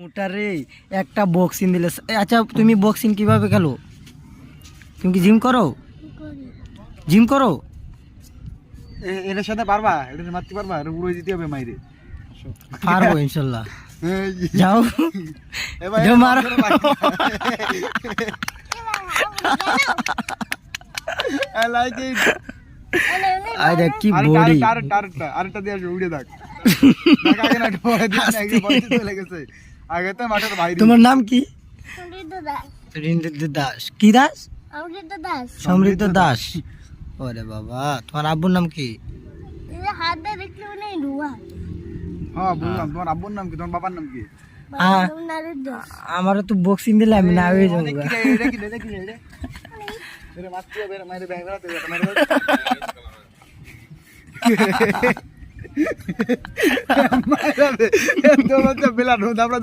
ওটারে একটা বক্সিং দিলে। আচ্ছা তুমি বক্সিং কিভাবে খেলো? তুমি কি জিম করো? জিম করো? এটার সাথে পারবা? এটা মারতে পারবা? এটা উড়ে দিতে হবে মাইরে। পারবো ইনশাল্লাহ। যাও যাও মারো। I like it. আরে কি বডি। আরেকটা দিয়ে আসবে, উড়ে থাক। দেখ আগে না, ঢোয়া দিস না, একদম বলতে চলে গেছে। আগে তো মাঠের বাইরে। তোমার নাম কি? সমৃদ্ধ দাস। ঋন্দ্র দাস। কি দাস? সমৃদ্ধ দাস। সমৃদ্ধ দাস। ওরে বাবা, তোমার আব্বুর নাম কি? এই যে হাত দিয়ে দেখলে মনে হয় রুয়া। হ্যাঁ বললাম, তোমার আব্বুর নাম কি? তোমার বাবার নাম কি? হ্যাঁ, নারীর দাস। আমারও তো বক্সিং দিলে আমি না হয়ে যাবো। এটা কি রে? এটা কি রে? এটা কি রে? এটা মারতে হবে, মাইরে ব্যাগ বেরাতে হবে, মাইরে মাইরে। মাইরে। এত লজ্জা পেলাম, আমরা